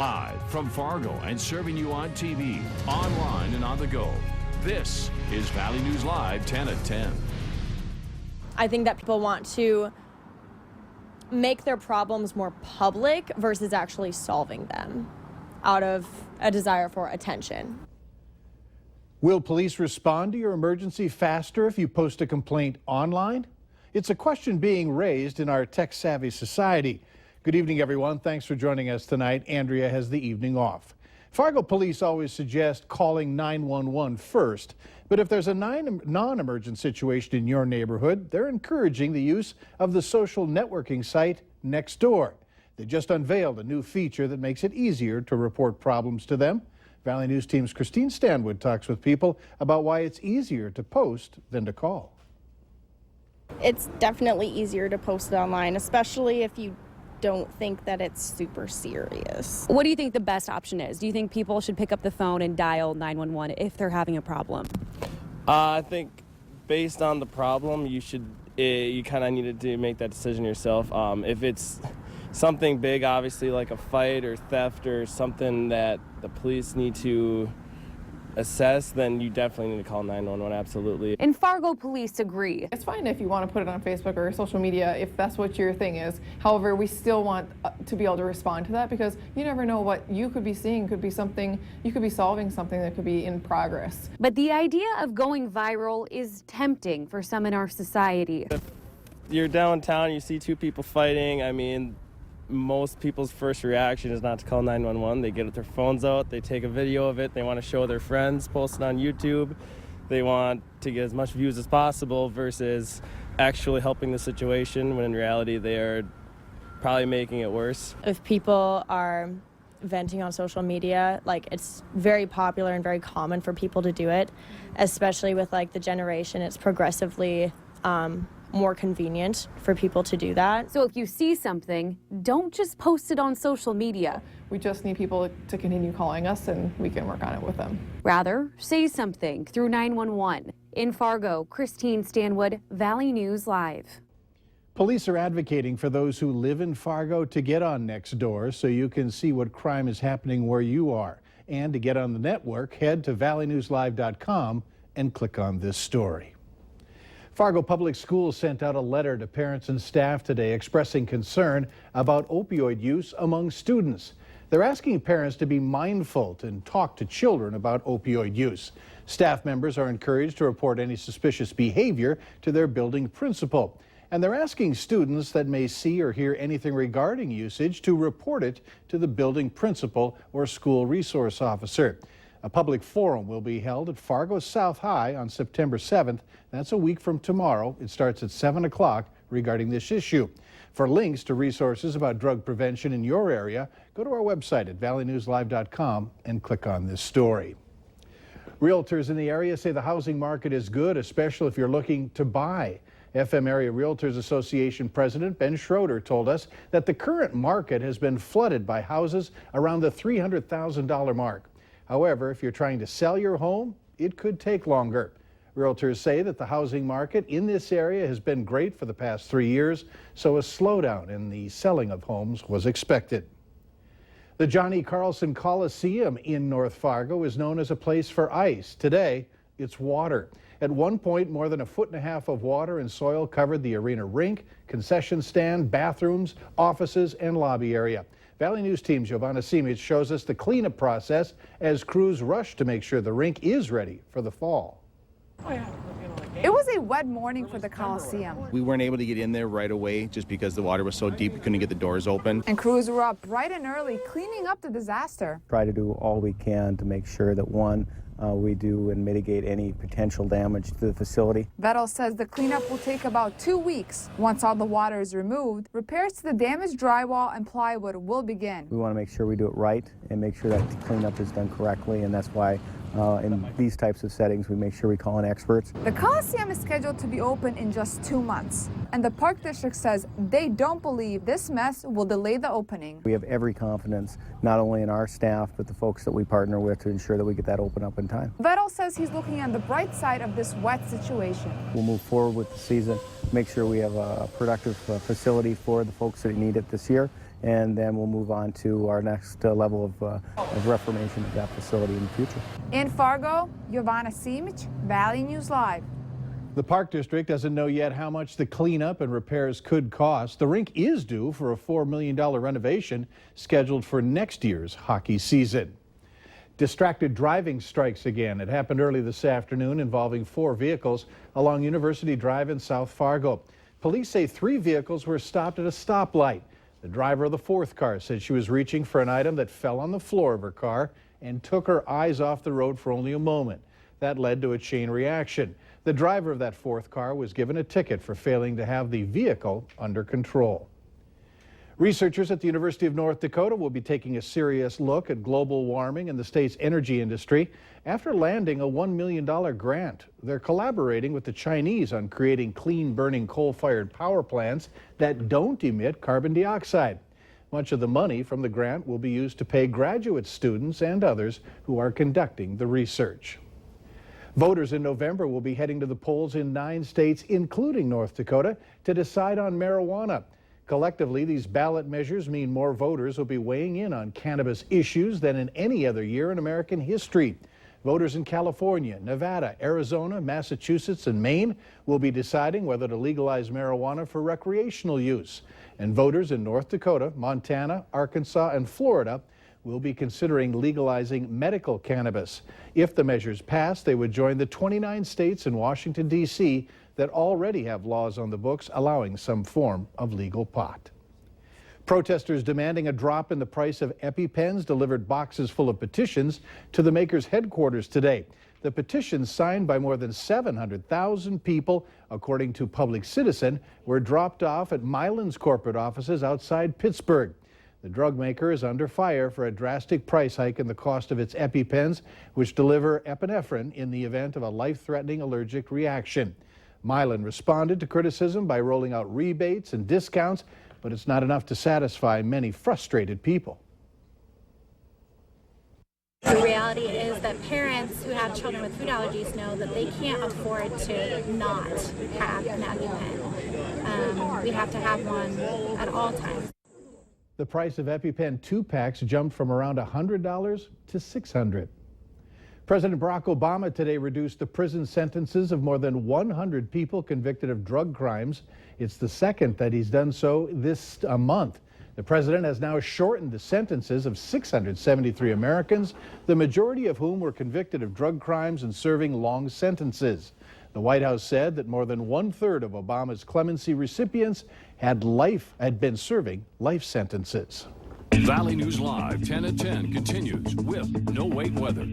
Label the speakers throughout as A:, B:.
A: Live from Fargo and serving you on TV, online, and on the go. This is Valley News Live 10 at 10.
B: I think that people want to make their problems more public versus actually solving them out of a desire for attention.
C: Will police respond to your emergency faster if you post a complaint online? It's a question being raised in our tech-savvy society. Good evening, everyone. Thanks for joining us tonight. Andrea has the evening off. Fargo police always suggest calling 911 first, but if there's a non-emergent situation in your neighborhood, they're encouraging the use of the social networking site Nextdoor. They just unveiled a new feature that makes it easier to report problems to them. Valley News Team's Christine Stanwood talks with people about why it's easier to post than to call.
D: It's definitely easier to post it online, especially if you don't think that it's super serious.
E: What do you think the best option is? Do you think people should pick up the phone and dial 911 if they're having a problem?
F: I think based on the problem, you kind of needed to make that decision yourself. If it's something big, obviously like a fight or theft or something that the police need to assess, then you definitely need to call 911, absolutely.
E: And Fargo police agree.
G: It's fine if you want to put it on Facebook or social media if that's what your thing is. However, we still want to be able to respond to that because you never know what you could be seeing. Could be something, you could be solving something that could be in progress.
E: But the idea of going viral is tempting for some in our society.
F: If you're downtown, you see two people fighting, I mean, most people's first reaction is not to call 911. They get their phones out, they take a video of it, they want to show their friends, post it on YouTube. They want to get as much views as possible versus actually helping the situation when in reality they are probably making it worse.
B: If people are venting on social media, like it's very popular and very common for people to do it, especially with like the generation. It's progressively more convenient for people to do that.
E: So if you see something, don't just post it on social media.
G: We just need people to continue calling us and we can work on it with them.
E: Rather, say something through 911. In Fargo, Christine Stanwood, Valley News Live.
C: Police are advocating for those who live in Fargo to get on Nextdoor so you can see what crime is happening where you are. And to get on the network, head to valleynewslive.com and click on this story. Fargo Public Schools sent out a letter to parents and staff today expressing concern about opioid use among students. They're asking parents to be mindful and talk to children about opioid use. Staff members are encouraged to report any suspicious behavior to their building principal. And they're asking students that may see or hear anything regarding usage to report it to the building principal or school resource officer. A public forum will be held at Fargo South High on September 7th. That's a week from tomorrow. It starts at 7 o'clock regarding this issue. For links to resources about drug prevention in your area, go to our website at valleynewslive.com and click on this story. Realtors in the area say the housing market is good, especially if you're looking to buy. FM Area Realtors Association President Ben Schroeder told us that the current market has been flooded by houses around the $300,000 mark. However, if you're trying to sell your home, it could take longer. Realtors say that the housing market in this area has been great for the past 3 years, so a slowdown in the selling of homes was expected. The Johnny Carlson Coliseum in North Fargo is known as a place for ice. Today, it's water. At one point, more than 1.5 feet of water and soil covered the arena rink, concession stand, bathrooms, offices, and lobby area. Valley News Team Giovanna Simic shows us the cleanup process as crews rush to make sure the rink is ready for the fall.
H: It was a wet morning for the Coliseum.
I: We weren't able to get in there right away just because the water was so deep we couldn't get the doors open.
H: And crews were up bright and early cleaning up the disaster.
J: Try to do all we can to make sure that we do and mitigate any potential damage to the facility.
H: Vettel says the cleanup will take about 2 weeks. Once all the water is removed, repairs to the damaged drywall and plywood will begin.
J: We want to make sure we do it right and make sure that the cleanup is done correctly, and that's why in these types of settings we make sure we call in experts.
H: The Coliseum is scheduled to be open in just 2 months, and the Park District says they don't believe this mess will delay the opening.
J: We have every confidence, not only in our staff, but the folks that we partner with to ensure that we get that open up in time.
H: Vettel says he's looking on the bright side of this wet situation.
J: We'll move forward with the season, make sure we have a productive facility for the folks that need it this year, and then we'll move on to our next level of reformation of that facility in the future.
H: In Fargo, Giovanna Simic, Valley News Live.
C: The Park District doesn't know yet how much the cleanup and repairs could cost. The rink is due for a $4 million renovation scheduled for next year's hockey season. Distracted driving strikes again. It happened early this afternoon involving 4 vehicles along University Drive in South Fargo. Police say 3 vehicles were stopped at a stoplight. The driver of the 4th car said she was reaching for an item that fell on the floor of her car and took her eyes off the road for only a moment. That led to a chain reaction. The driver of that 4th car was given a ticket for failing to have the vehicle under control. Researchers at the University of North Dakota will be taking a serious look at global warming and the state's energy industry after landing a $1 million grant. They're collaborating with the Chinese on creating clean-burning coal-fired power plants that don't emit carbon dioxide. Much of the money from the grant will be used to pay graduate students and others who are conducting the research. Voters in November will be heading to the polls in 9 states, including North Dakota, to decide on marijuana. Collectively, these ballot measures mean more voters will be weighing in on cannabis issues than in any other year in American history. Voters in California, Nevada, Arizona, Massachusetts, and Maine will be deciding whether to legalize marijuana for recreational use. And voters in North Dakota, Montana, Arkansas, and Florida will be considering legalizing medical cannabis. If the measures pass, they would join the 29 states and Washington, D.C. that already have laws on the books allowing some form of legal pot. Protesters demanding a drop in the price of EpiPens delivered boxes full of petitions to the maker's headquarters today. The petitions, signed by more than 700,000 people, according to Public Citizen, were dropped off at Mylan's corporate offices outside Pittsburgh. The drug maker is under fire for a drastic price hike in the cost of its EpiPens, which deliver epinephrine in the event of a life-threatening allergic reaction. Mylan responded to criticism by rolling out rebates and discounts, but it's not enough to satisfy many frustrated people.
K: The reality is that parents who have children with food allergies know that they can't afford to not have an EpiPen. We have to have one at all times.
C: The price of EpiPen 2-packs jumped from around $100 to $600. President Barack Obama today reduced the prison sentences of more than 100 people convicted of drug crimes. It's the second that he's done so this month. The president has now shortened the sentences of 673 Americans, the majority of whom were convicted of drug crimes and serving long sentences. The White House said that more than 1/3 of Obama's clemency recipients had been serving life sentences.
A: Valley News Live 10 at 10 continues with no wait weather.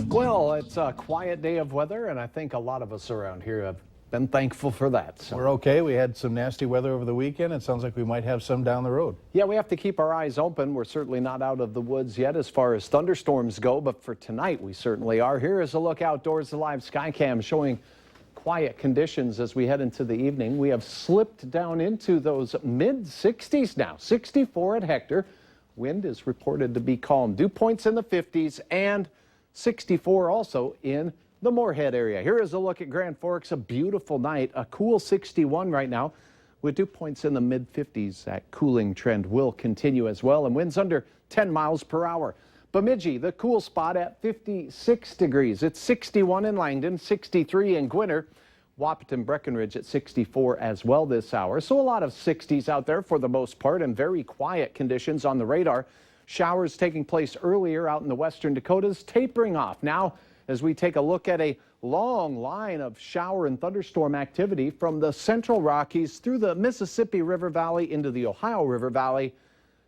L: Well, it's a quiet day of weather, and I think a lot of us around here have been thankful for that. So.
C: We're okay. We had some nasty weather over the weekend. It sounds like we might have some down the road.
L: Yeah, we have to keep our eyes open. We're certainly not out of the woods yet as far as thunderstorms go, but for tonight we certainly are. Here is a look outdoors, the live Skycam showing quiet conditions as we head into the evening. We have slipped down into those mid-60s now, 64 at Hector. Wind is reported to be calm. Dew points in the 50s and 64 also in the Moorhead area. Here is a look at Grand Forks, a beautiful night, a cool 61 right now with dew points in the mid-50s. That cooling trend will continue as well, and winds under 10 miles per hour. Bemidji, the cool spot at 56 degrees. It's 61 in Langdon, 63 in Gwinner. Wahpeton Breckenridge at 64 as well this hour. So a lot of 60s out there for the most part, and very quiet conditions on the radar. Showers taking place earlier out in the western Dakotas, tapering off now as we take a look at a long line of shower and thunderstorm activity from the central Rockies through the Mississippi River Valley into the Ohio River Valley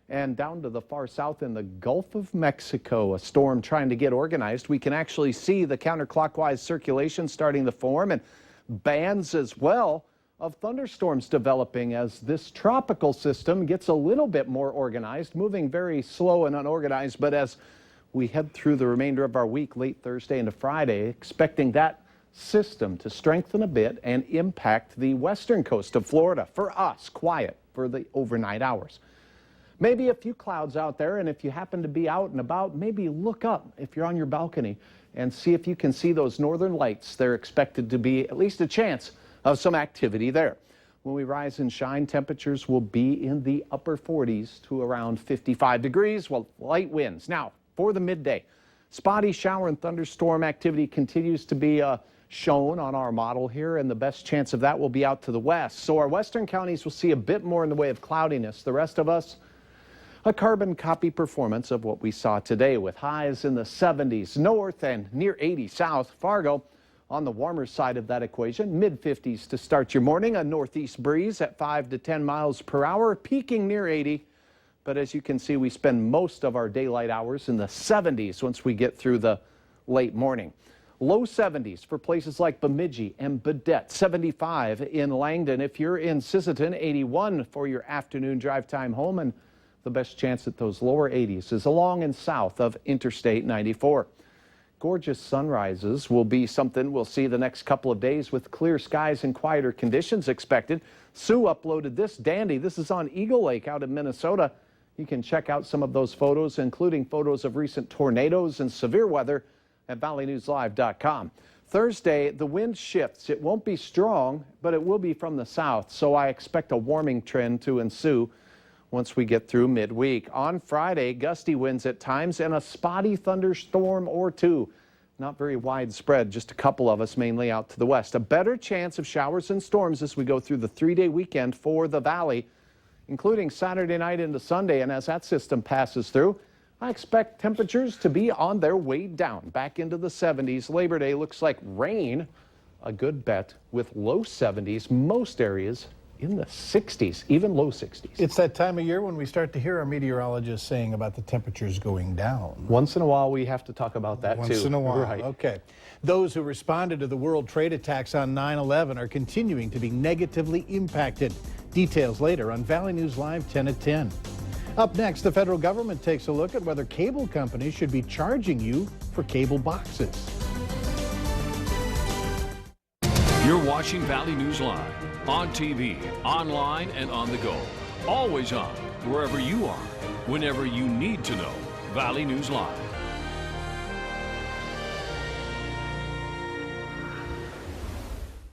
L: and down to the far south in the Gulf of Mexico. A storm trying to get organized. We can actually see the counterclockwise circulation starting to form and bands as well of thunderstorms developing as this tropical system gets a little bit more organized, moving very slow and unorganized, but as we head through the remainder of our week, late Thursday into Friday, expecting that system to strengthen a bit and impact the western coast of Florida. For us, quiet for the overnight hours. Maybe a few clouds out there, and if you happen to be out and about, maybe look up if you're on your balcony and see if you can see those northern lights. They're expected to be at least a chance of some activity there. When we rise and shine, temperatures will be in the upper 40s to around 55 degrees, while light winds. Now, for the midday, spotty shower and thunderstorm activity continues to be shown on our model here, and the best chance of that will be out to the west. So our western counties will see a bit more in the way of cloudiness. The rest of us, a carbon copy performance of what we saw today, with highs in the 70s north and near 80 south. Fargo on the warmer side of that equation, mid-50s to start your morning, a northeast breeze at 5 to 10 miles per hour, peaking near 80. But as you can see, we spend most of our daylight hours in the 70s once we get through the late morning. Low 70s for places like Bemidji and Baudette, 75 in Langdon. If you're in Sisseton, 81 for your afternoon drive time home, and the best chance at those lower 80s is along and south of Interstate 94. Gorgeous sunrises will be something we'll see the next couple of days with clear skies and quieter conditions expected. Sue uploaded this dandy. This is on Eagle Lake out in Minnesota. You can check out some of those photos, including photos of recent tornadoes and severe weather at valleynewslive.com. Thursday, the wind shifts. It won't be strong, but it will be from the south, so I expect a warming trend to ensue once we get through midweek. On Friday, gusty winds at times and a spotty thunderstorm or two. Not very widespread, just a couple of us, mainly out to the west. A better chance of showers and storms as we go through the 3-day weekend for the valley, including Saturday night into Sunday. And as that system passes through, I expect temperatures to be on their way down, back into the 70s. Labor Day looks like rain, a good bet, with low 70s, most areas in the 60s, even low 60s.
C: It's that time of year when we start to hear our meteorologists saying about the temperatures going down.
L: Once in a while, we have to talk about that too.
C: Once in a while,
L: right.
C: Okay. Those who responded to the World Trade attacks on 9/11 are continuing to be negatively impacted. Details later on Valley News Live 10 at 10. Up next, the federal government takes a look at whether cable companies should be charging you for cable boxes.
A: You're watching Valley News Live on TV, online, and on the go. Always on, wherever you are, whenever you need to know. Valley News Live.